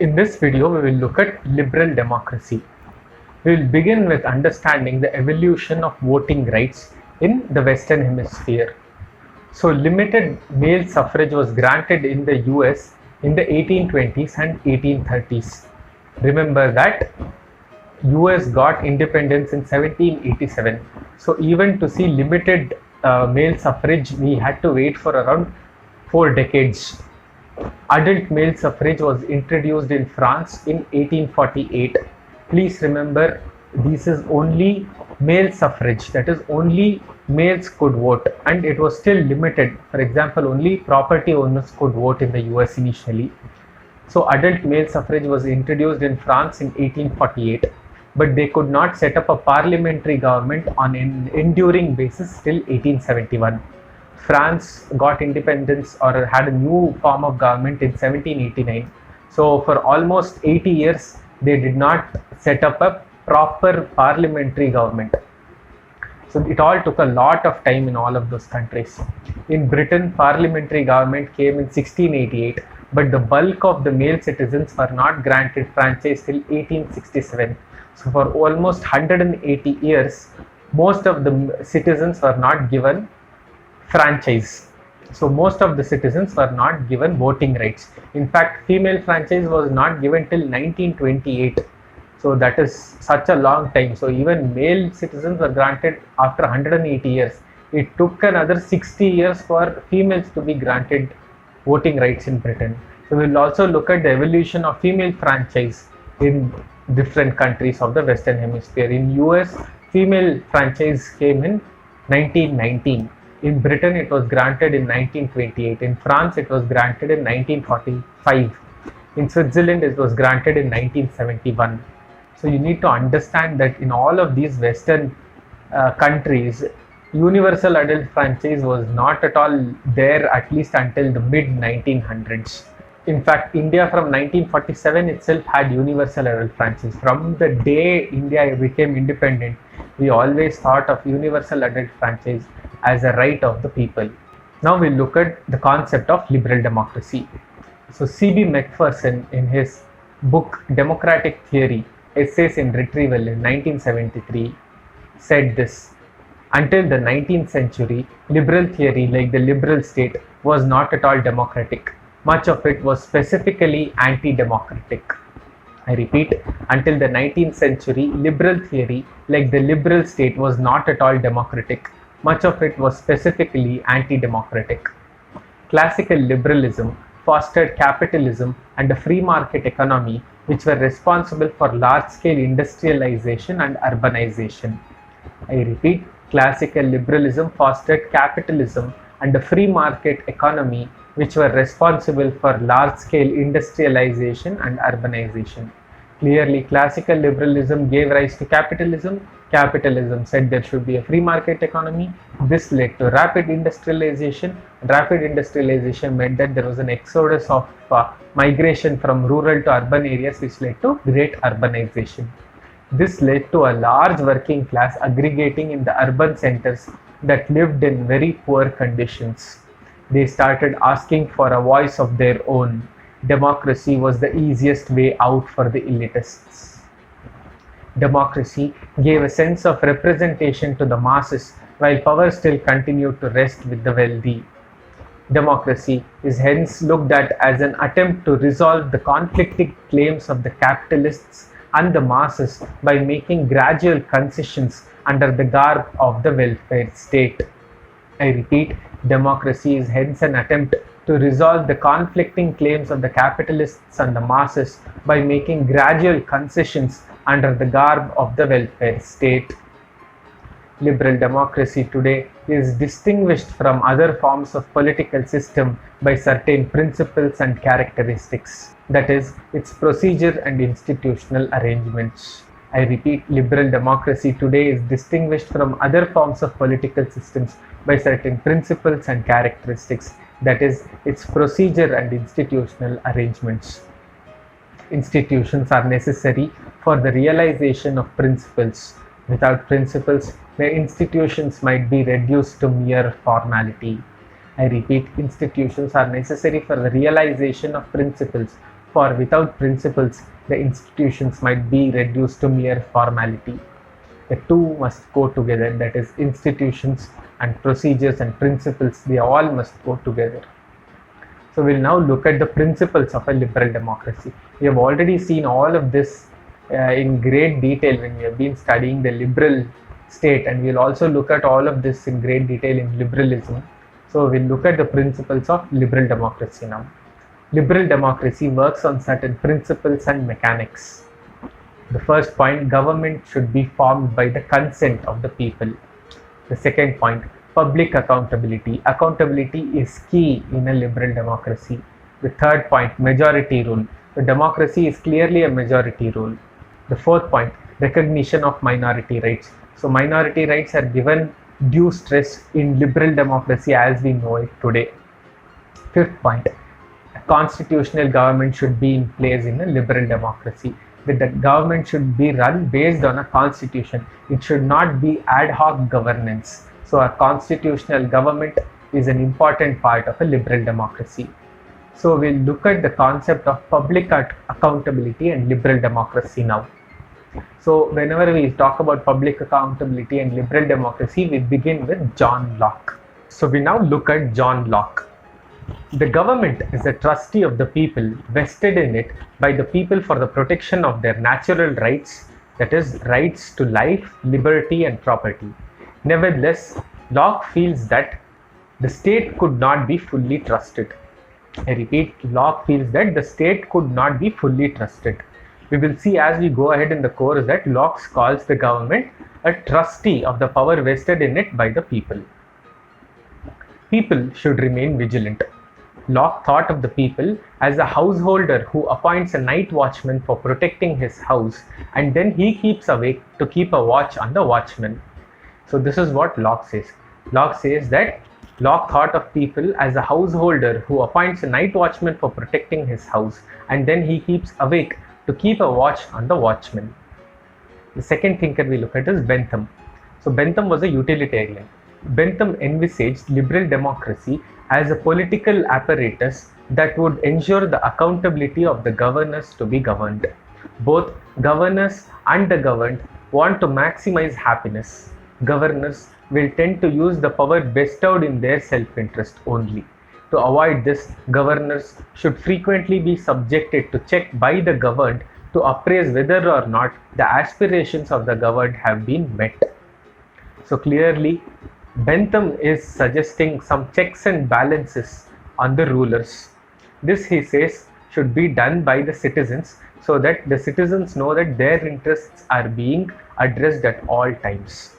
In this video, we will look at liberal democracy. We will begin with understanding the evolution of voting rights in the Western Hemisphere. So, limited male suffrage was granted in the US in the 1820s and 1830s. Remember that US got independence in 1787. So, even to see limited male suffrage, we had to wait for around 4 decades. Adult male suffrage was introduced in France in 1848. Please remember, this is only male suffrage, that is only males could vote, and it was still limited. For example, only property owners could vote in the US initially. So adult male suffrage was introduced in France in 1848, but they could not set up a parliamentary government on an enduring basis till 1871. France got independence or had a new form of government in 1789. So for almost 80 years, they did not set up a proper parliamentary government. So it all took a lot of time in all of those countries. In Britain, parliamentary government came in 1688, but the bulk of the male citizens were not granted franchise till 1867. So for almost 180 years, most of the citizens were not given franchise. So most of the citizens were not given voting rights. In fact, female franchise was not given till 1928. So that is such a long time. So even male citizens were granted after 180 years. It took another 60 years for females to be granted voting rights in Britain. So we will also look at the evolution of female franchise in different countries of the Western Hemisphere. In US, female franchise came in 1919. In Britain, it was granted in 1928. In France, it was granted in 1945. In Switzerland, it was granted in 1971. So you need to understand that in all of these Western countries, universal adult franchise was not at all there, at least until the mid 1900s. In fact, India from 1947 itself had universal adult franchise. From the day India became independent, we always thought of universal adult franchise as a right of the people. Now we'll look at the concept of liberal democracy. So C.B. Macpherson, in his book Democratic Theory, Essays in Retrieval in 1973, said this: until the 19th century, liberal theory, like the liberal state, was not at all democratic. Much of it was specifically anti-democratic. I repeat, until the 19th century, liberal theory, like the liberal state, was not at all democratic. Much of it was specifically anti-democratic. Classical liberalism fostered capitalism and a free market economy, which were responsible for large-scale industrialization and urbanization. I repeat, classical liberalism fostered capitalism and a free market economy, which were responsible for large-scale industrialization and urbanization. Clearly, classical liberalism gave rise to capitalism. Capitalism said there should be a free market economy. This led to rapid industrialization. Rapid industrialization meant that there was an exodus of migration from rural to urban areas, which led to great urbanization. This led to a large working class aggregating in the urban centers that lived in very poor conditions. They started asking for a voice of their own. Democracy was the easiest way out for the elitists. Democracy gave a sense of representation to the masses, while power still continued to rest with the wealthy. Democracy is hence looked at as an attempt to resolve the conflicting claims of the capitalists and the masses by making gradual concessions under the garb of the welfare state. I repeat, democracy is hence an attempt to resolve the conflicting claims of the capitalists and the masses by making gradual concessions under the garb of the welfare state. Liberal democracy today is distinguished from other forms of political system by certain principles and characteristics, that is, its procedure and institutional arrangements. I repeat, liberal democracy today is distinguished from other forms of political systems by certain principles and characteristics, that is, its procedure and institutional arrangements. Institutions are necessary for the realization of principles. Without principles, the institutions might be reduced to mere formality. I repeat, institutions are necessary for the realization of principles. for without principles, the institutions might be reduced to mere formality. The two must go together, that is, institutions and procedures and principles, they all must go together. So we'll now look at the principles of a liberal democracy. We have already seen all of this in great detail when we have been studying the liberal state, and we'll also look at all of this in great detail in liberalism. So we'll look at the principles of liberal democracy now. Liberal democracy works on certain principles and mechanics. The first point, government should be formed by the consent of the people. The second point, public accountability. Accountability is key in a liberal democracy. The third point, majority rule. The democracy is clearly a majority rule. The fourth point, recognition of minority rights. So minority rights are given due stress in liberal democracy as we know it today. Fifth point, a constitutional government should be in place in a liberal democracy. That the government should be run based on a constitution. It should not be ad hoc governance. So a constitutional government is an important part of a liberal democracy. So we'll look at the concept of public accountability and liberal democracy now. So whenever we talk about public accountability and liberal democracy, we begin with John Locke. So we now look at John Locke. The government is a trustee of the people, vested in it by the people for the protection of their natural rights, that is, rights to life, liberty and property. Nevertheless, Locke feels that the state could not be fully trusted. I repeat, Locke feels that the state could not be fully trusted. We will see as we go ahead in the course that Locke calls the government a trustee of the power vested in it by the people. People should remain vigilant. Locke thought of the people as a householder who appoints a night watchman for protecting his house, and then he keeps awake to keep a watch on the watchman. So this is what Locke says. Locke says that Locke thought of people as a householder who appoints a night watchman for protecting his house, and then he keeps awake to keep a watch on the watchman. The second thinker we look at is Bentham. So Bentham was a utilitarian. Bentham envisaged liberal democracy as a political apparatus that would ensure the accountability of the governors to be governed. Both governors and the governed want to maximize happiness. Governors will tend to use the power bestowed in their self-interest only. To avoid this, governors should frequently be subjected to check by the governed to appraise whether or not the aspirations of the governed have been met. So clearly, Bentham is suggesting some checks and balances on the rulers. This, he says, should be done by the citizens so that the citizens know that their interests are being addressed at all times.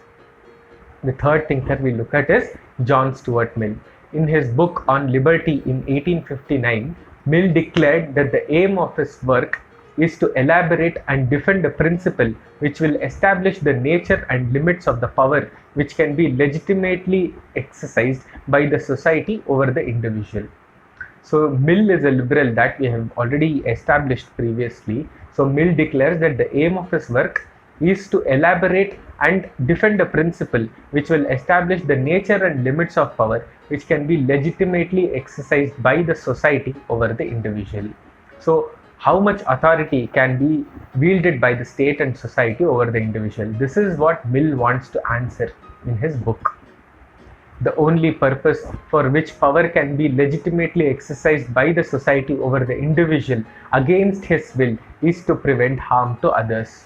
The third thinker we look at is John Stuart Mill. In his book on liberty in 1859, Mill declared that the aim of his work is to elaborate and defend a principle which will establish the nature and limits of the power which can be legitimately exercised by the society over the individual. So Mill is a liberal that we have already established previously. So Mill declares that the aim of his work is to elaborate and defend a principle which will establish the nature and limits of power which can be legitimately exercised by the society over the individual. So how much authority can be wielded by the state and society over the individual? This is what Mill wants to answer in his book. The only purpose for which power can be legitimately exercised by the society over the individual against his will is to prevent harm to others.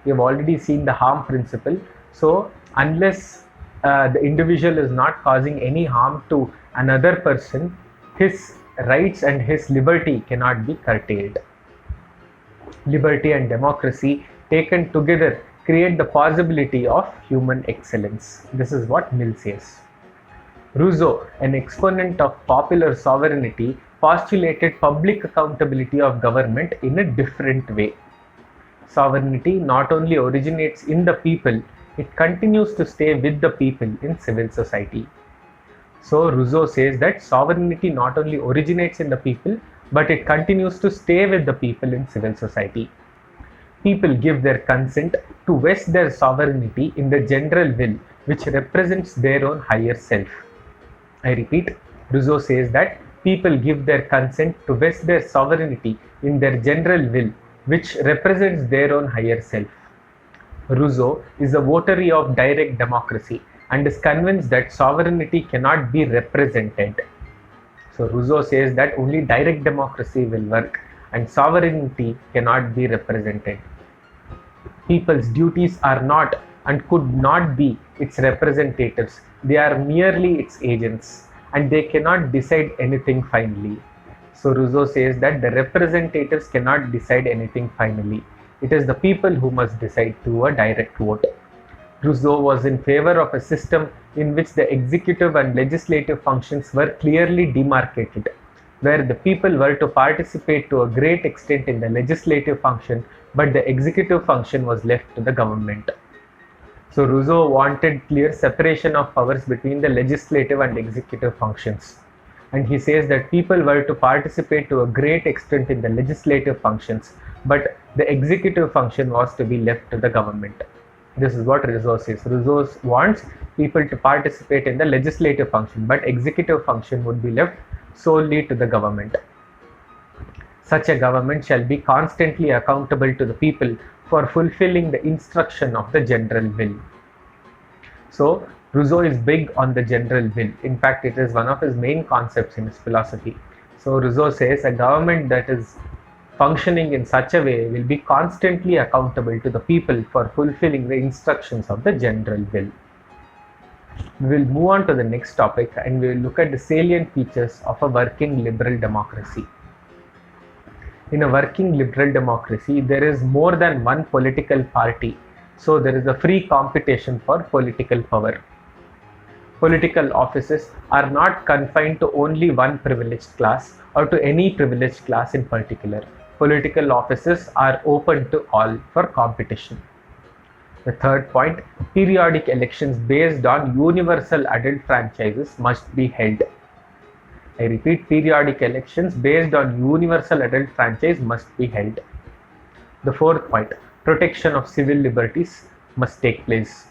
We have already seen the harm principle. So unless the individual is not causing any harm to another person, his rights and his liberty cannot be curtailed. Liberty and democracy taken together create the possibility of human excellence. This is what Mill says. Rousseau, an exponent of popular sovereignty, postulated public accountability of government in a different way. Sovereignty not only originates in the people, it continues to stay with the people in civil society. So Rousseau says that sovereignty not only originates in the people, but it continues to stay with the people in civil society. People give their consent to vest their sovereignty in the general will, which represents their own higher self. I repeat, Rousseau says that people give their consent to vest their sovereignty in their general will, which represents their own higher self. Rousseau is a votary of direct democracy and is convinced that sovereignty cannot be represented. So Rousseau says that only direct democracy will work and sovereignty cannot be represented. People's duties are not and could not be its representatives. They are merely its agents and they cannot decide anything finally. So Rousseau says that the representatives cannot decide anything finally. It is the people who must decide through a direct vote. Rousseau was in favor of a system in which the executive and legislative functions were clearly demarcated, where the people were to participate to a great extent in the legislative function, but the executive function was left to the government. So Rousseau wanted clear separation of powers between the legislative and executive functions. And he says that people were to participate to a great extent in the legislative functions, but the executive function was to be left to the government. This is what Rousseau says. Rousseau wants people to participate in the legislative function, but executive function would be left solely to the government. Such a government shall be constantly accountable to the people for fulfilling the instruction of the general will. So Rousseau is big on the general will. In fact, it is one of his main concepts in his philosophy. So Rousseau says a government that is functioning in such a way will be constantly accountable to the people for fulfilling the instructions of the general will. We will move on to the next topic and we will look at the salient features of a working liberal democracy. In a working liberal democracy, there is more than one political party, so there is a free competition for political power. Political offices are not confined to only one privileged class or to any privileged class in particular. Political offices are open to all for competition. The third point, periodic elections based on universal adult franchises must be held. I repeat, periodic elections based on universal adult franchise must be held. The fourth point, protection of civil liberties must take place.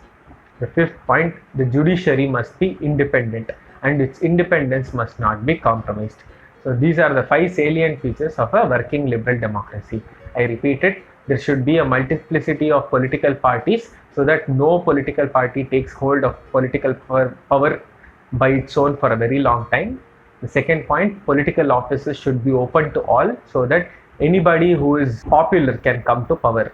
The fifth point, the judiciary must be independent and its independence must not be compromised. So these are the 5 salient features of a working liberal democracy. I repeat it, there should be a multiplicity of political parties so that no political party takes hold of political power by its own for a very long time. The second point, political offices should be open to all so that anybody who is popular can come to power.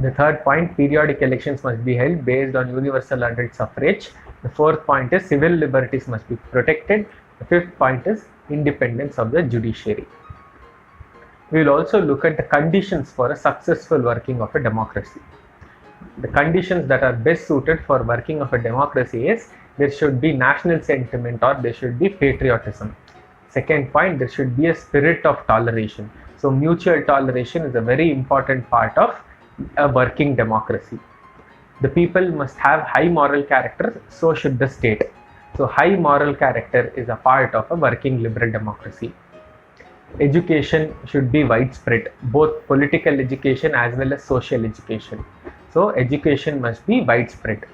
The third point, periodic elections must be held based on universal adult suffrage. The fourth point is civil liberties must be protected. The fifth point is independence of the judiciary. We will also look at the conditions for a successful working of a democracy. The conditions that are best suited for working of a democracy is there should be national sentiment or there should be patriotism. Second point, there should be a spirit of toleration. So mutual toleration is a very important part of a working democracy. The people must have high moral character, so should the state. So high moral character is a part of a working liberal democracy. Education should be widespread, both political education as well as social education. So education must be widespread.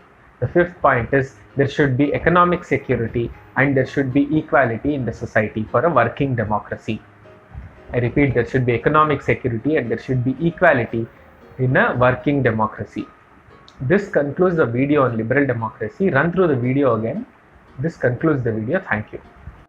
The fifth point is there should be economic security and there should be equality in the society for a working democracy. I repeat, there should be economic security and there should be equality in a working democracy. This concludes the video on liberal democracy. Run through the video again. This concludes the video. Thank you.